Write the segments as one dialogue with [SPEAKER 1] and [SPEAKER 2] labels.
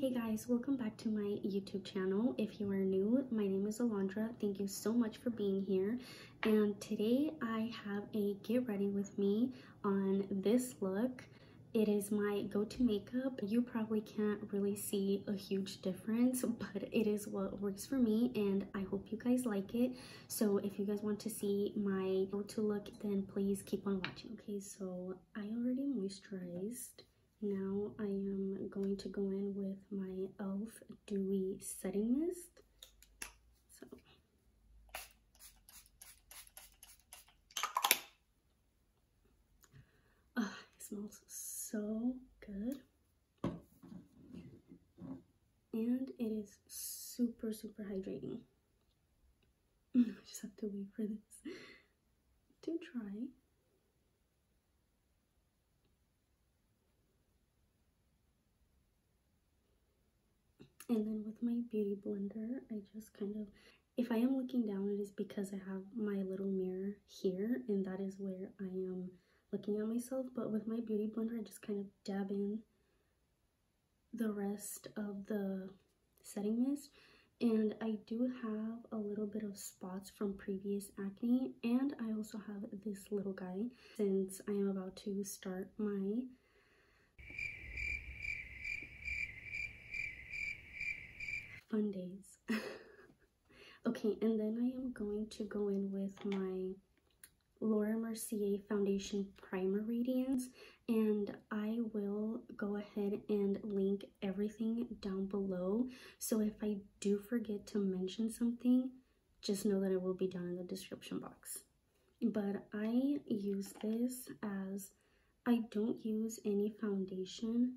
[SPEAKER 1] Hey guys, welcome back to my YouTube channel. If you are new, my name is Alondra. Thank you so much for being here. And today I have a get ready with me on this look. It is my go-to makeup. You probably can't really see a huge difference, but it is what works for me and I hope you guys like it. So if you guys want to see my go-to look, then please keep on watching. Okay, so I already moisturized. Now I am going to go in with my e.l.f. Dewy Setting Mist. So it smells so good. And it is super hydrating. I just have to wait for this to dry. And then with my beauty blender, I just kind of, if I am looking down, it is because I have my little mirror here, and that is where I am looking at myself. But with my beauty blender, I just kind of dab in the rest of the setting mist. And I do have a little bit of spots from previous acne, and I also have this little guy since I am about to start my fun days. Okay, and then I am going to go in with my Laura Mercier Foundation Primer Radiance, and I will go ahead and link everything down below. So if I do forget to mention something, just know that it will be down in the description box. But I use this as, I don't use any foundation.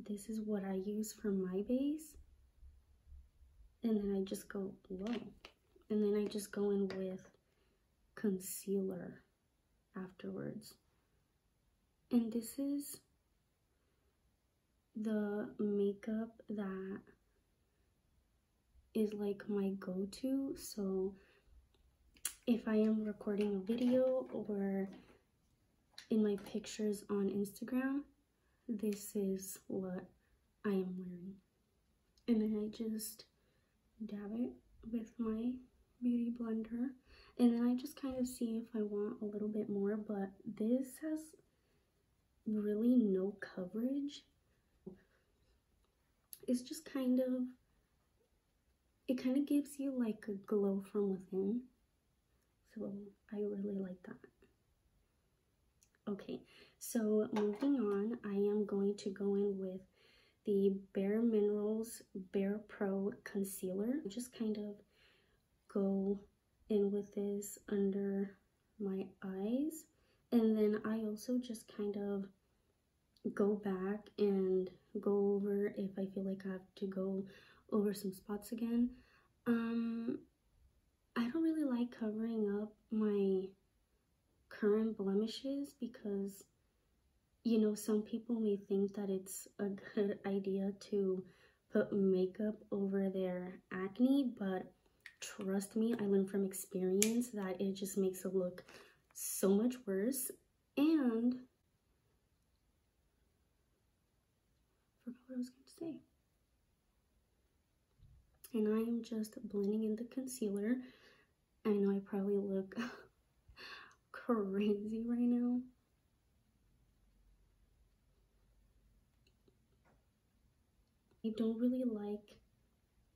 [SPEAKER 1] This is what I use for my base, and then I just go low, and then I just go in with concealer afterwards. And this is the makeup that is like my go-to. So if I am recording a video or in my pictures on Instagram, this is what I am wearing. And then I just dab it with my beauty blender, and then I just kind of see if I want a little bit more, but this has really no coverage. It's just kind of, it kind of gives you like a glow from within, so I really like that. Okay, so moving on, I am going to go in with the Bare Minerals Bare Pro Concealer. Just kind of go in with this under my eyes, and then I also just kind of go back and go over if I feel like I have to go over some spots again. I don't really like covering up my current blemishes because, you know, some people may think that it's a good idea to put makeup over their acne, but trust me, I learned from experience that it just makes it look so much worse. And I forgot what I was going to say. And I am just blending in the concealer. I know I probably look crazy right now. I don't really like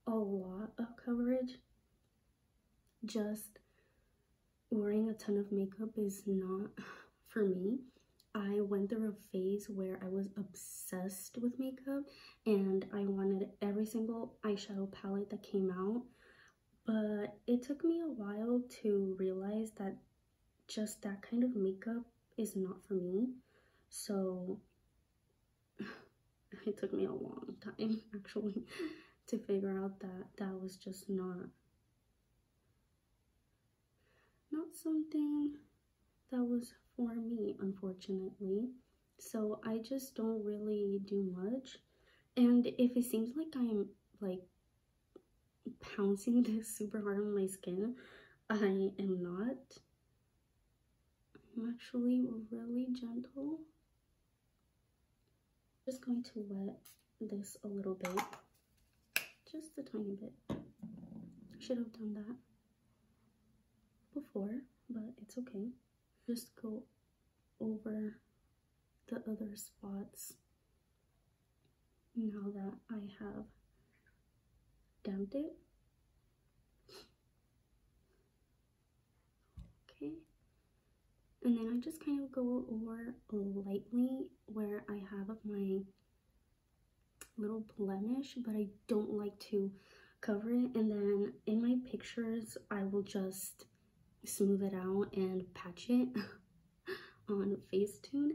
[SPEAKER 1] a lot of coverage. Just wearing a ton of makeup is not for me. I went through a phase where I was obsessed with makeup and I wanted every single eyeshadow palette that came out, but it took me a while to realize that just that kind of makeup is not for me. So it took me a long time actually to figure out that that was just not something that was for me, unfortunately. So I just don't really do much, and if it seems like I'm like pouncing this super hard on my skin, I am not. I'm actually really gentle. Just going to wet this a little bit, just a tiny bit. Should have done that before, but it's okay. Just go over the other spots now that I have damped it. Okay, and then I just kind of go over lightly where I have my little blemish, but I don't like to cover it. And then in my pictures I will just smooth it out and patch it on Facetune.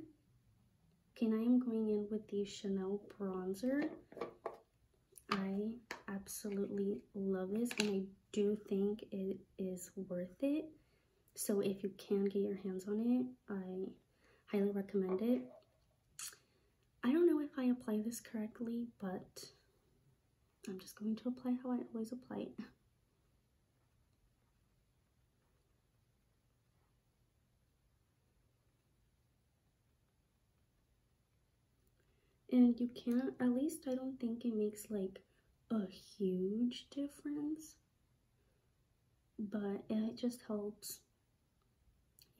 [SPEAKER 1] Okay, now I'm going in with the Chanel bronzer. I absolutely love this, and I do think it is worth it. So if you can get your hands on it, I highly recommend it. I don't know if I apply this correctly, but I'm just going to apply how I always apply it. And you can't, at least I don't think it makes like a huge difference, but it just helps.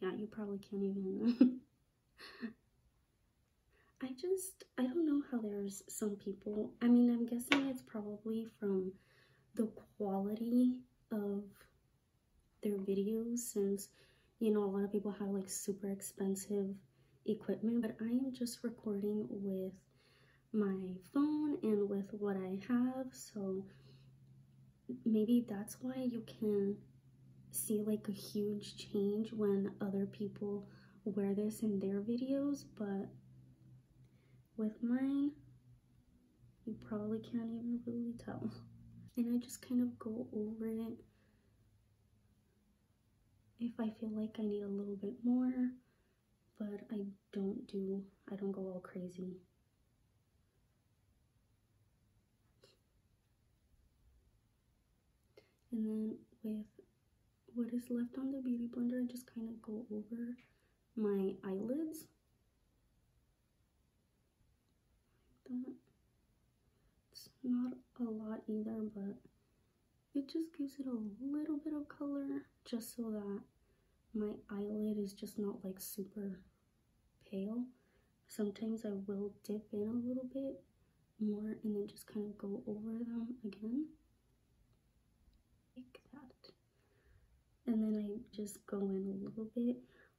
[SPEAKER 1] Yeah, you probably can't even. I don't know how there's some people, I mean, I'm guessing it's probably from the quality of their videos, since, you know, a lot of people have like super expensive equipment, but I am just recording with my phone and with what I have, so maybe that's why you can see like a huge change when other people wear this in their videos, but with mine you probably can't even really tell. And I just kind of go over it if I feel like I need a little bit more, but I don't go all crazy. And then with what is left on the beauty blender, I just kind of go over my eyelids. That. It's not a lot either, but it just gives it a little bit of color, just so that my eyelid is just not like super pale. Sometimes I will dip in a little bit more and then just kind of go over them again, like that. And then I just go in a little bit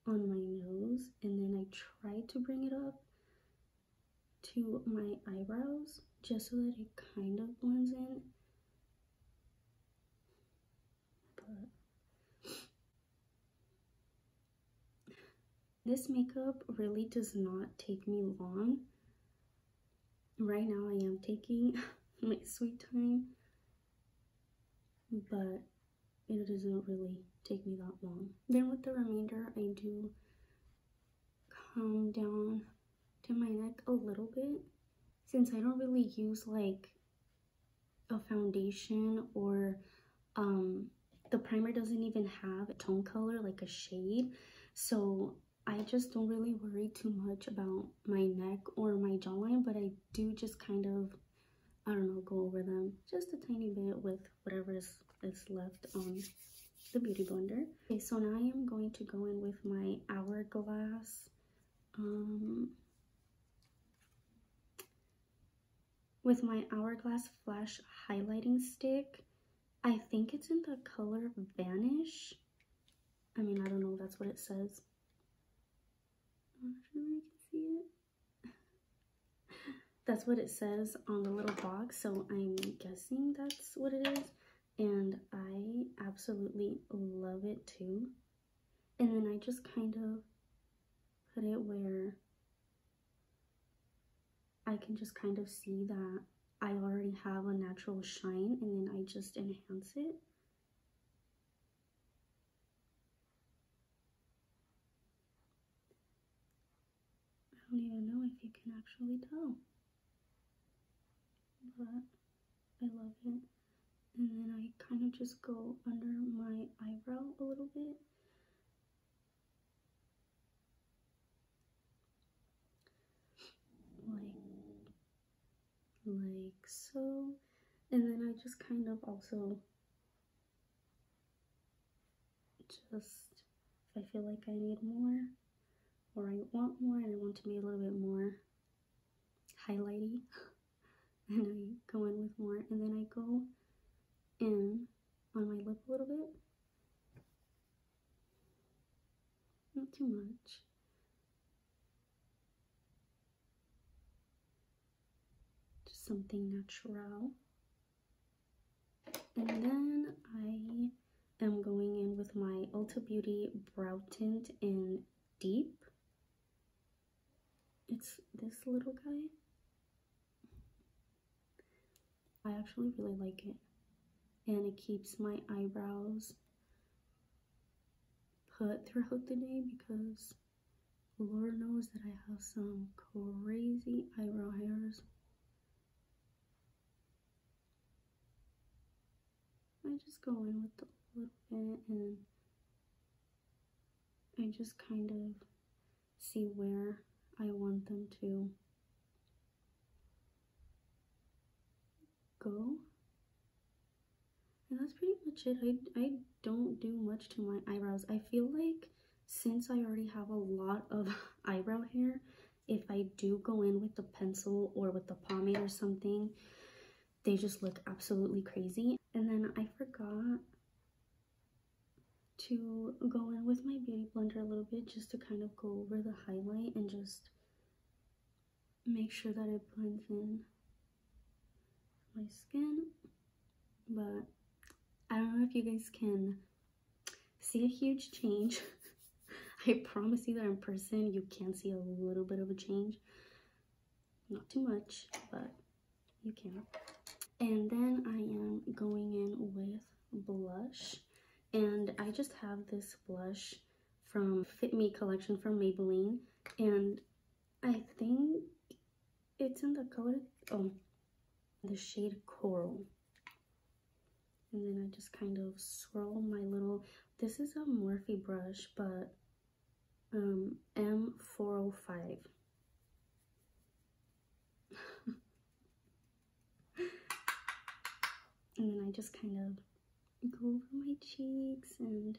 [SPEAKER 1] on my nose, and then I try to bring it up to my eyebrows just so that it kind of blends in. But this makeup really does not take me long. Right now I am taking my sweet time, but it doesn't really take me that long. Then with the remainder, I do come down to my neck a little bit, since I don't really use like a foundation, or the primer doesn't even have a tone color, like a shade, so I just don't really worry too much about my neck or my jawline, but I do just kind of, I don't know, go over them just a tiny bit with whatever is left on the beauty blender. Okay, so now I am going to go in with my Hourglass Flash highlighting stick. I think it's in the color Vanish. I mean, I don't know, that's what it says. I'm not sure you can see it. That's what it says on the little box, so I'm guessing that's what it is. And I absolutely love it too. And then I just kind of put it where I can just kind of see that I already have a natural shine, and then I just enhance it. I don't even know if you can actually tell, but I love it. And then I kind of just go under my eyebrow a little bit. Like like so. And then I just kind of also just, if I feel like I need more or I want more and I want to be a little bit more highlighty, and I go in with more, and then I go in on my lip a little bit, not too much. Just something natural. And then I am going in with my Ulta Beauty Brow Tint in Deep. It's this little guy. I actually really like it. And it keeps my eyebrows put throughout the day because Lord knows that I have some crazy eyebrow hairs. I just go in with a little bit and I just kind of see where I want them to go. And that's pretty much it. I don't do much to my eyebrows. I feel like since I already have a lot of eyebrow hair, if I do go in with the pencil or with the pomade or something, they just look absolutely crazy. And then I forgot to go in with my beauty blender a little bit just to kind of go over the highlight and just make sure that it blends in my skin. But I don't know if you guys can see a huge change. I promise you that in person you can see a little bit of a change. Not too much, but you can. And then I am going in with blush. And I just have this blush from Fit Me collection from Maybelline. And I think it's in the color, the shade Coral. And then I just kind of swirl my little, this is a Morphe brush, but M405. And then I just kind of go over my cheeks and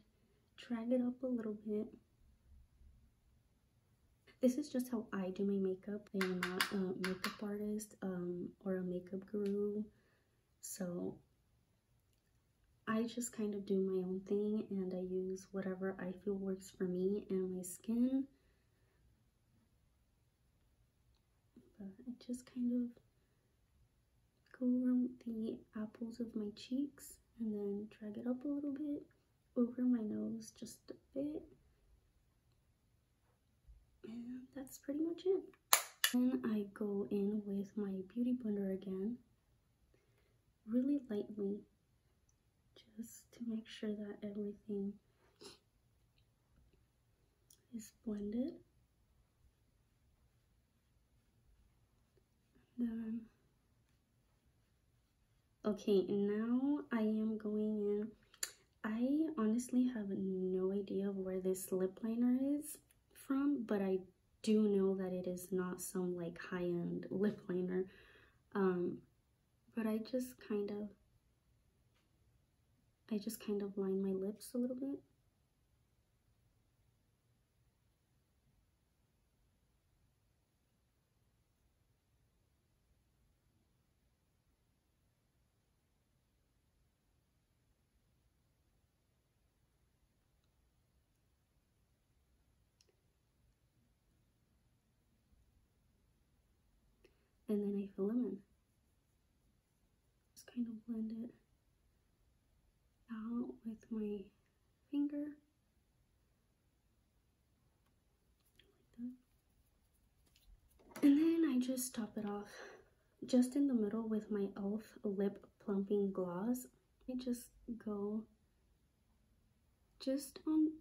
[SPEAKER 1] drag it up a little bit. This is just how I do my makeup. I am not a makeup artist or a makeup guru, so I just kind of do my own thing and I use whatever I feel works for me and my skin. But I just kind of go over the apples of my cheeks and then drag it up a little bit over my nose just a bit. And that's pretty much it. Then I go in with my beauty blender again, really lightly, just to make sure that everything is blended. Then, okay, now I am going in. I honestly have no idea where this lip liner is from, but I do know that it is not some like high-end lip liner. But I just kind of line my lips a little bit. And then I fill them in. Just kind of blend it out with my finger. Like that. And then I just top it off just in the middle with my e.l.f. lip plumping gloss. I just go just in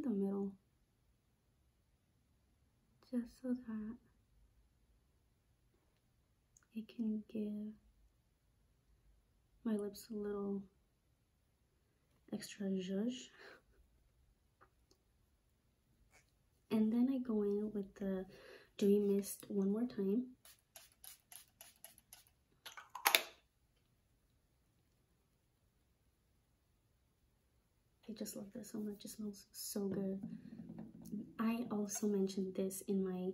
[SPEAKER 1] the middle, just so that it can give my lips a little extra zhuzh. And then I go in with the Dewy Mist one more time. just love this so much. It smells so good. I also mentioned this in my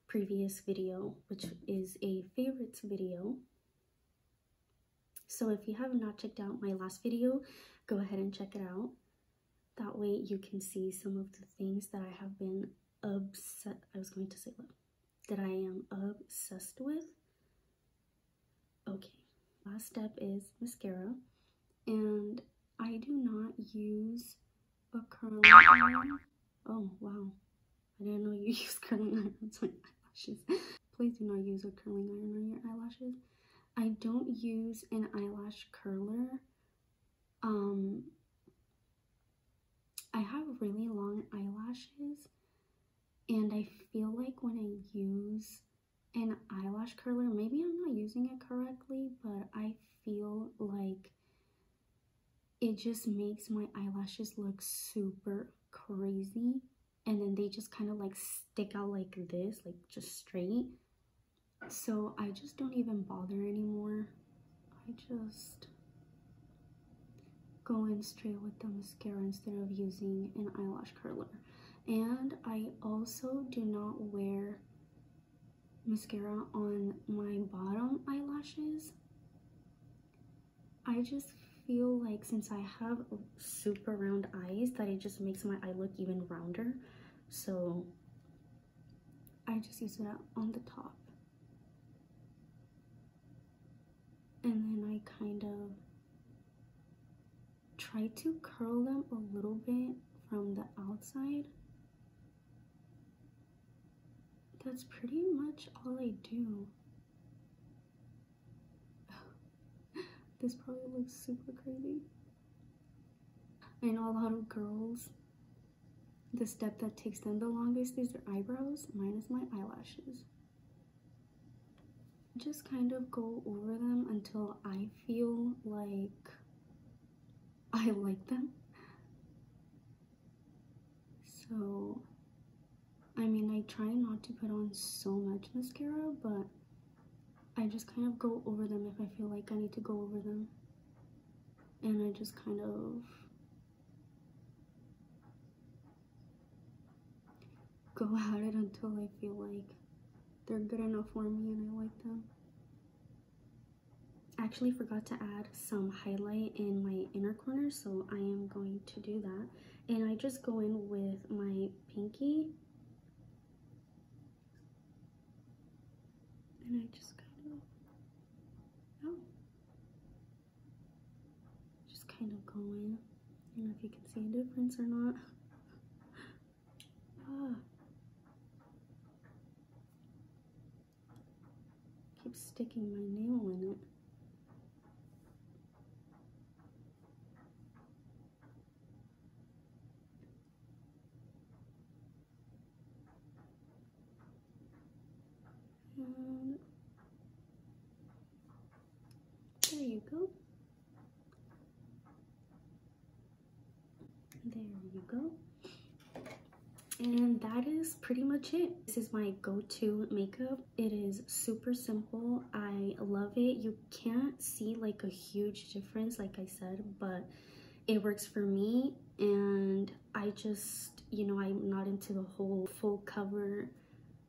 [SPEAKER 1] previous video, which is a favorites video. So if you have not checked out my last video, go ahead and check it out. That way you can see some of the things that I have been that I am obsessed with. Okay, last step is mascara, and I do not use a curling iron. Oh wow, I didn't know you use curling irons on your eyelashes. Please do not use a curling iron on your eyelashes. I don't use an eyelash curler. I have really long eyelashes, and I feel like when I use an eyelash curler, maybe I'm not using it correctly, but I feel like it just makes my eyelashes look super crazy, and then they just kind of like stick out like this, like just straight. So I just don't even bother anymore. I just go in straight with the mascara instead of using an eyelash curler. And I also do not wear mascara on my bottom eyelashes. I just feel like since I have super round eyes, that it just makes my eye look even rounder. So I just use it on the top. And then I kind of try to curl them a little bit from the outside. That's pretty much all I do. This probably looks super crazy. I know a lot of girls, the step that takes them the longest is their eyebrows. Mine is my eyelashes. Just kind of go over them until I feel like I like them. So, I mean, I try not to put on so much mascara, but I just kind of go over them if I feel like I need to go over them. And I just kind of go at it until I feel like they're good enough for me and I like them. I actually forgot to add some highlight in my inner corner, so I am going to do that. And I just go in with my pinky. And I just kind of go in. I don't know if you can see a difference or not. Keep sticking my nail in it. And there you go. There you go. And that is pretty much it. This is my go-to makeup. It is super simple. I love it. You can't see like a huge difference, like I said, but it works for me. And I just, you know, I'm not into the whole full cover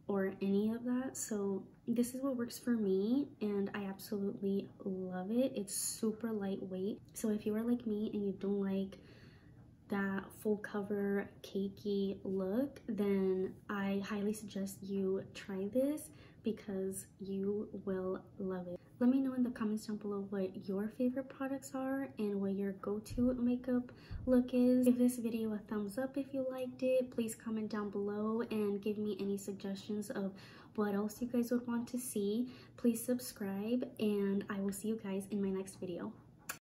[SPEAKER 1] or any of that. So this is what works for me, and I absolutely love it. It's super lightweight. So if you are like me and you don't like that full cover cakey look, then I highly suggest you try this because you will love it. Let me know in the comments down below what your favorite products are and what your go-to makeup look is. Give this video a thumbs up if you liked it. Please comment down below and give me any suggestions of what else you guys would want to see. Please subscribe, and I will see you guys in my next video.